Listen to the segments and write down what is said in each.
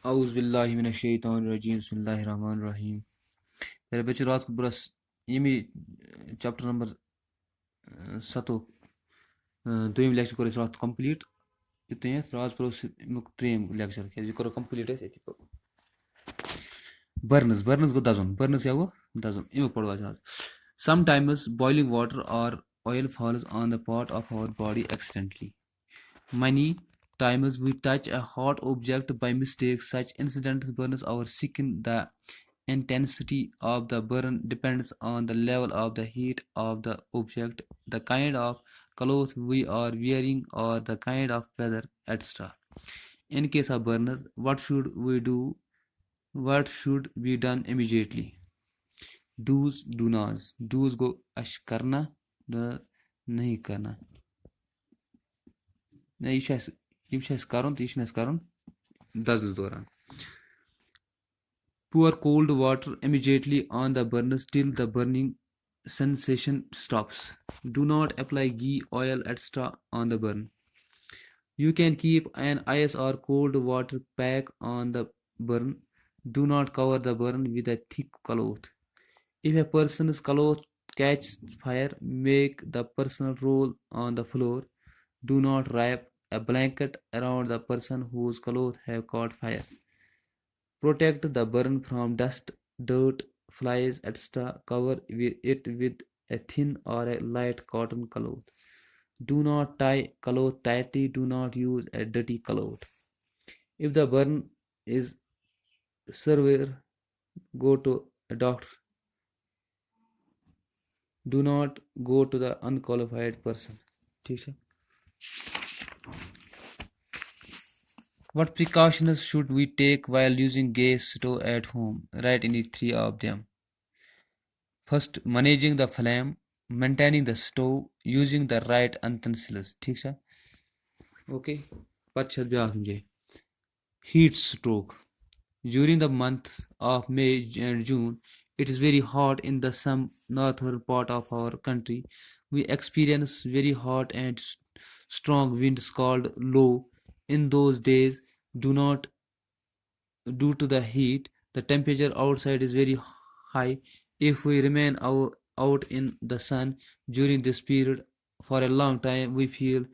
औज़ बिल्लाहि मिनश शैतानिर रजीम बिस्मिल्लाहिर रहमानिर रहीम। मेरे बच्चे रात को बरस यमी चैप्टर नंबर 7 दोयम लेक्चर कोर रात कंप्लीट इतने आज पर अमुक त्रेम लेक्चर क्या करो कंप्लीट बर्नस गो दजन बर्नस क्या गो दजन अमुक पढ़ो आज समटाइम्स बॉइलिंग वाटर और oil falls on the part of our body accidentally. Many times we touch a hot object by mistake. Such incidents burns our skin. The intensity of the burn depends on the level of the heat of the object, the kind of clothes we are wearing, or the kind of weather, etc. In case of burners, what should we do? What should be done immediately? Do's, do nots. Do's go अश करना, नहीं करना. यह करुन तो यह करुन दजस दौरान. Pour cold water immediately on the burners till the burning sensation stops. Do not apply ghee, oil, etc. on the burn. You can keep an ice or cold water pack on the burn. Do not cover the burn with a thick cloth. If a person's clothes catch fire, make the person roll on the floor. Do not wrap a blanket around the person whose clothes have caught fire. Protect the burn from dust, dirt, flies, etc. Cover it with a thin or a light cotton cloth. Do not tie cloth tightly. Do not use a dirty cloth. If the burn is severe, go to a doctor. Do not go to the unqualified person. ठीक है. What precautions should we take while using gas stove at home? Write any three of them. First, managing the flame, maintaining the stove, using the right utensils. ठीक है. Okay. पच्चीस ब्याह मुझे. Heat stroke. During the months of May and June, it is very hot in the some northern part of our country. We experience very hot and strong winds called low. In those days, do not due to the heat, the temperature outside is very high. If we remain out in the sun during this period for a long time, we feel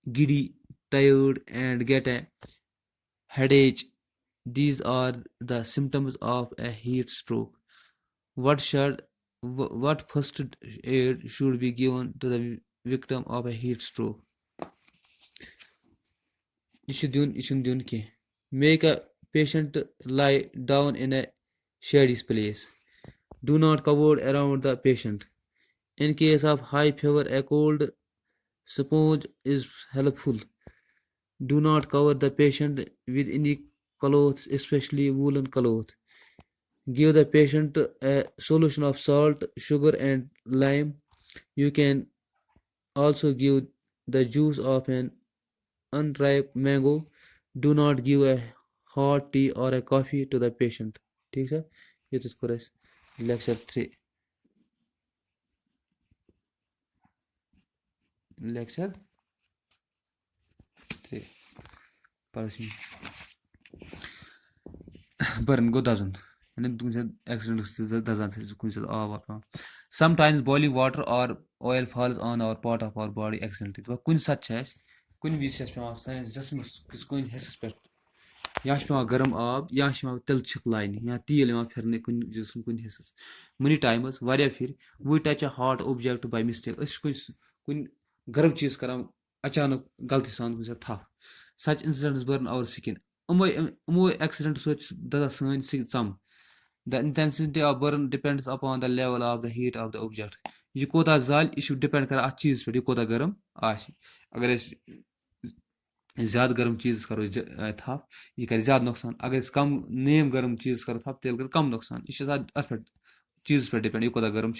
giddy, tired, and get a headache. These are the symptoms of a heat stroke. What first aid should be given to the victim of a heat stroke? Make a patient lie down in a shady place. Do not cover around the patient. In case of high fever, a cold sponge is helpful. Do not cover the patient with any clothes, especially woolen clothes. Give the patient a solution of salt, sugar, and lime. You can also give the juice of an unripe mango. Do not give a hot tea or a coffee to the patient. ठीक है. ये तो करो lecture 3 lecture 3 परसिन burn गो दजन यानी तुमसे accident से दजन से कुछ आव आप sometimes boiling water or oil falls on our part of our body accidentally. तो कुछ सच है कुछ भी से पे साइंस जिसमें कुछ हिस्सस पे या पे गर्म आब या तिल छिक लाइन या तेल फिरने कुन जिसम कुन हिस्सस मनी टाइम्स वारिया फिर we touch a hot object by mistake कुन गर्म चीज करान अचानक गलती सान कुछ थप such incidents burn our skin उमो एक्सीडेंट दजा सन some the intensity of burn depends upon the level of the heat of the object यह कोता जाल यह डिपेंड कर अत चीज पे यह कोता गर्म आशि अगर ज़्यादा गर्म चीज़ करो थप यह कर ज़्यादा नुकसान अगर कम नेम गर्म चीज़ करो थप तेल कर कम नुकसान यह अत पे चीज़ पे डिपेंड यह कोता गर्म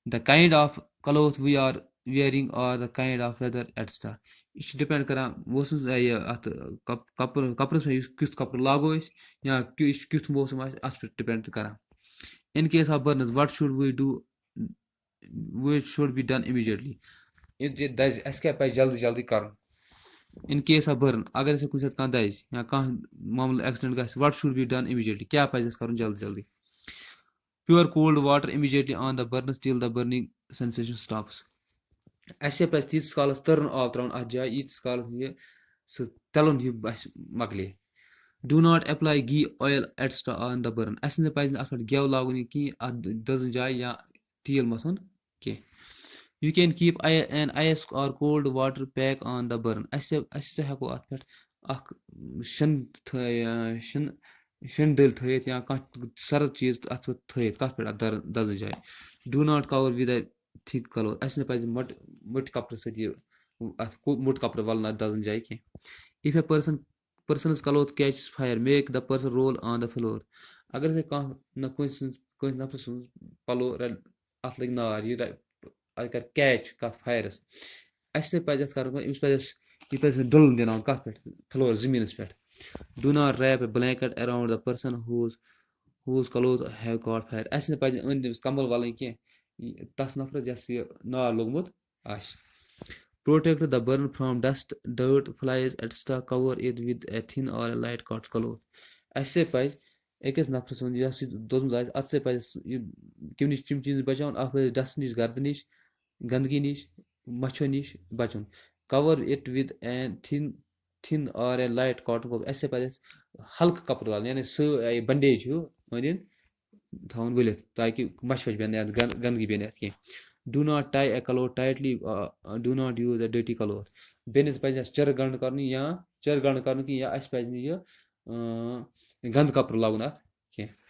the kind of cloth we are wearing और the kind of weather etcetera यह डिपेंड कर मौसम अत कपरस पे कुछ कपर लागो या कुछ मौसम अत पे डिपेंड कर in case of burns what should we do which should be done immediately दज अस क्या पे जल्दी जल्दी कर in case of burn agar أسۍ کُنہِ ساتہٕ کانٛہہ دَزِ یا کانٛہہ معاملہٕ ایٚکسِڈنٛٹ گژھِ what should be done immediately کیٛاہ پَزِ اَسہِ کَرُن جلدی جلدی pure cold water immediately on the burners till the burning sensation stops اَسہِ پَزِ تیٖتِس کالَس تٔرُن آب ترٛاوُن اَتھ جایہِ ییٖتِس کالَس یہِ سُہ تَلُن ہیوٗ اَسہِ مۄکلے do not apply ghee oil etc on the burn اَسہِ نہٕ پَزِ نہٕ اَتھ پٮ۪ٹھ گٮ۪و لاگُن یہِ کِہیٖنۍ اَتھ دٔزٕن جایہِ یا تیٖل مَتھُن کینٛہہ you can keep an ice or cold water pack on the burn اَسہِ ہسا ہٮ۪کو اَتھ پٮ۪ٹھ اَکھ شِنہٕ ڈٔلۍ تھٲیِتھ یا کانٛہہ سرٕد چیٖز اَتھ پٮ۪ٹھ تھٲیِتھ کَتھ پٮ۪ٹھ اَتھ دَزٕ جایہِ do not cover with a thick cloth اَسہِ نہٕ پَزِ مٔٹۍ کَپرٕ سۭتۍ یہِ اَتھ موٚٹ کَپرٕ وَلُن اَتھ دَزَن جایہِ کینٛہہ if a person's cloth catches fire make the person roll on the floor اگر ہسا کانٛہہ کٲنٛسہِ نفرٕ سٕنٛز پَلو اَتھ لٔگۍ نار یہِ اَتھ کَرِ کیچ کَتھ فایرَس اَسہِ پَزِ اَتھ کَرُن أمِس پَزِ اَسہِ یہِ پَزِ اَسہِ ڈُلُن دِناوُن کَتھ پٮ۪ٹھ فٕلور زٔمیٖنَس پٮ۪ٹھ do not wrap a blanket around the person whose clothes have caught fire اَسہِ نہٕ پَزِ أنٛدۍ أمِس کمبل وَلٕنۍ کینٛہہ تَس نفرَس یَس یہِ نار لوٚگمُت آسہِ protect the burn from dust dirt flies etc cover it with a thin or a light cotton cloth اَسہِ پَزِ أکِس نفرٕ سُنٛد یۄس یہِ دوٚدمُت آسہِ اَتھ سۭتۍ پَزِ یہِ کَمہِ نِش چِم چیٖز بَچاوُن اَکھ پَزِ ڈَسٹ نِش گردٕ نِش گنٛدگی نِش مَچھو نِش بَچُن cover it with a thin or a light cotton cloth اَسہِ پَزِ اَسہِ ہلکہٕ کَپُر لاگُن یعنی یہِ بَنڈیج ہیوٗ أنٛدۍ أنٛدۍ تھاوُن ؤلِتھ تاکہِ مَچھِ وَچھِ بیٚہہِ نہٕ اَتھ گنٛدگی بیٚہہِ نہٕ اَتھ کینٛہہ do not tie a cloth tightly do not use a dirty cloth بیٚنِس پَزِ اَسہِ چِرٕ گنٛڈ کَرُن یا چِرٕ گنٛڈ کَرُن کینٛہہ یا اَسہِ پَزِ نہٕ یہِ گنٛدٕ کَپُر لاگُن اَتھ کینٛہہ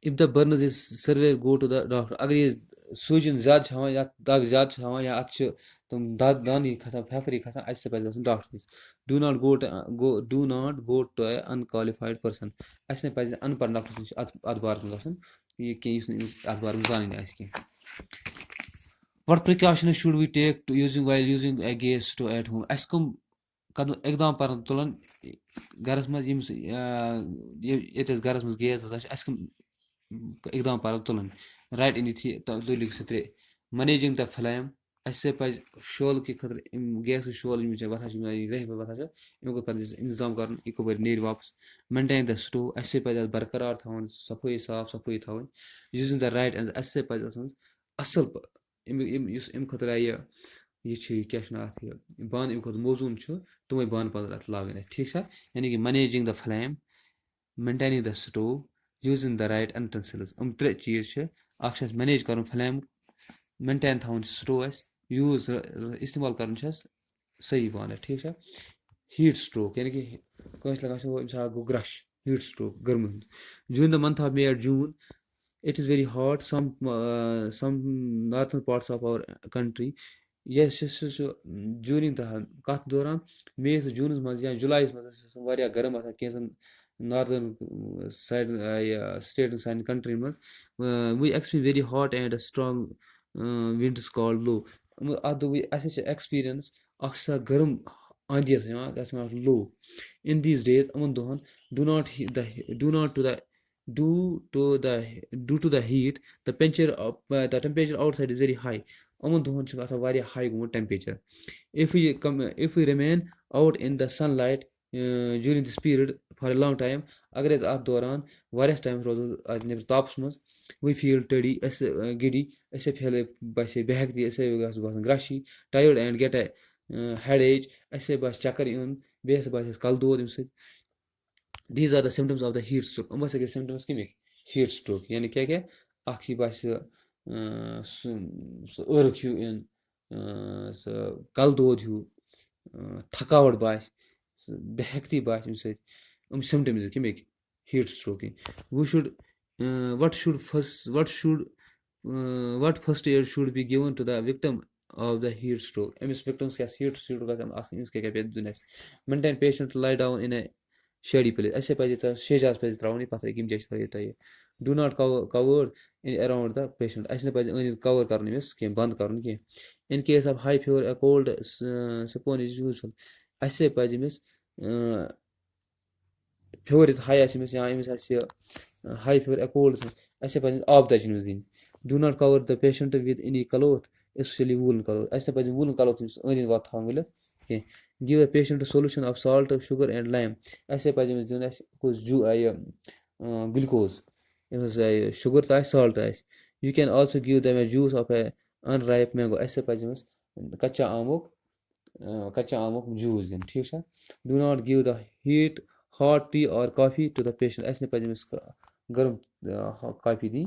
if the burners is severe go to the doctor اگر یہِ سوٗجِن زیادٕ چھِ ہاوان یا دَگ زیادٕ چھِ ہاوان یا اَتھ چھِ تِم دانہٕ کھَسان پھٮ۪پھرِ کھَسان اَسہِ پَزِ گژھُن ڈاکٹر نِش do not go to a unqualified person اَسہِ نہٕ پَزِ نہٕ اَن پَڑھ نفرَس نِش اَتھ بارَس منٛز گژھُن یہِ کینٛہہ یُس نہٕ أمِس اَتھ بارَس منٛز زانٲنی آسہِ کینٛہہ what precautions should we take to while using a gas stove at home اَسہِ کٕم اقدام پَزَن تُلُن گَرَس منٛز ییٚتہِ اَسہِ گَرَس منٛز گیس آسان چھِ اَسہِ کٕم اقدام پَزَن تُلٕنۍ رایٹ اِن تُلِکھ زٕ ترٛےٚ مَنیجِنٛگ د فٕلیم اَسہِ پَزِ شولہٕ کہِ خٲطرٕ گیسٕکۍ شولہٕ یِم وَتھان چھِ رٮ۪ہہِ وَتھان چھِ اَمیُک پَزِ اَسہِ اِنتظام کَرُن یہِ کَپٲرۍ نیرِ واپَس مینٹین د سٹوو اَسہِ پَزِ اَتھ برقرار تھاوُن صفٲیی صاف صفٲیی تھاوٕنۍ یوٗزِنٛگ د رایٹ اینٛڈ اَسہِ پَزِ اَتھ منٛز اَصٕل یُس اَمہِ خٲطرٕ یہِ چھِ کیٛاہ چھِ وَنان اَتھ یہِ بانہٕ اَمہِ کھۄتہٕ موزوٗن چھُ تِمَے بانہٕ پَزَن اَتھ لاگٕنۍ اَسہِ ٹھیٖک چھا یعنی کہِ managing the flame maintaining the stove using the right utensils یِم ترٛےٚ چیٖز چھِ اَکھ چھِ اَسہِ مَنیج کَرُن فٕلیمُک مینٹین تھاوُن چھِ سٹوو اَسہِ یوٗز اِستعمال کَرُن چھِ اَسہِ صحیح بانہٕ ٹھیٖک چھا ہیٖٹ سٹروک یعنی کہِ کٲنٛسہِ لَگان چھِ أمِس گوٚو گرٛش ہیٖٹ سٹروک گرمہٕ ہُنٛد جوٗن the month of May and June it is very hot some northern parts of our country یَس چھُ جوٗنِنٛگ دَ کَتھ دوران مے تہٕ جوٗنَس منٛز یا جُلایَس منٛز چھِ آسان واریاہ گرم آسان کینٛژَن ناردٲرٕن سایڈ سٹیٹَن سانہِ کَنٹرٛی منٛز we experience very hot and strong winds called loo اَتھ دوٚپ اَسہِ چھِ ایٚکٕسپیٖریَنٕس اَکھ چھِ آسان گرم آندھی ٲس یِوان تَتھ چھِ وَنان لو اِن دیٖز ڈیز یِمَن دۄہَن due to the heat the temperature outside is very high یِمَن دۄہَن چھُ آسان واریاہ ہاے گوٚمُت temperature if you remain out in the sunlight during this period for a long time اگر أسۍ اَتھ دوران واریاہَس ٹایمَس روزو اَتھ نیٚبرٕ تاپَس منٛز وی فیٖل ٹٔڈی اَسہِ گِڈی اَسے پھیلے باسے بے ہٮ۪کتی أسے گژھِ باسان گرٛش ہی ٹایٲڈ and get a headache اَسے باسہِ چَکر یُن بیٚیہِ ہَسا باسہِ اَسہِ کَلہٕ دود اَمہِ سۭتۍ these are the symptoms of the heat stroke یِم ہَسا گٔے سِمٹَمٕز کَمِکۍ ہیٖٹ سٹروک یعنی کیٛاہ اَکھ یہِ باسہِ سُہ ٲرَکھ ہیوٗ یُن سُہ کَلہٕ دود ہیوٗ تھکاوَٹ باسہِ سُہ بے ہٮ۪کتی باسہِ اَمہِ سۭتۍ یِم سِمٹَمٕز کَمِکۍ ہیٖٹ سٹروکٕکۍ what first aid should be given to the victim of the heat stroke أمِس وِکٹَمَس کیٛاہ ہیٖٹ سٹروک گژھان آسٕنۍ أمِس کیٛاہ پیٚیہِ دیُن اَسہِ maintain patient lay down in a shady place اَسے پَزِ شیجاس پَزِ ترٛاوُن یہِ پَتھر ییٚمہِ جایہِ چھِ تھٲیِتھ تۄہہِ do not crowd in around the patient اَسہِ نہٕ پَزِ أنٛدۍ أنٛدۍ کَوَر کَرُن أمِس کینٛہہ بنٛد کَرُن کینٛہہ in case of high fever a cold spoon is useful اَسے پَزِ أمِس فِوَر یُتھ ہاے آسہِ أمِس یا أمِس آسہِ ہاے فِوَر اے کولڈ اَسے پَزِ أمِس آبہٕ دَجہِ أمِس دِنۍ do not cover the patient with any cloth especially woollen cloth اَسہِ نہٕ پَزِ ووٗلَن کَلوتھ أمِس أنٛدۍ أنٛدۍ واتھ تھاوُن ؤلِتھ कहें give the patient solution of salt sugar and lime ऐसे पज अमिस दिन कुछ ग्लूकोज यह शुगर तो salt you can also give them juice of A unripe mango ऐसे पज अमिस कच्चा आमुक जूस दिन ठीक है do not give the heat hot T और कॉफ़ी टू द पेशेंट ऐसे पज अमिस गर्म कॉफ़ी दी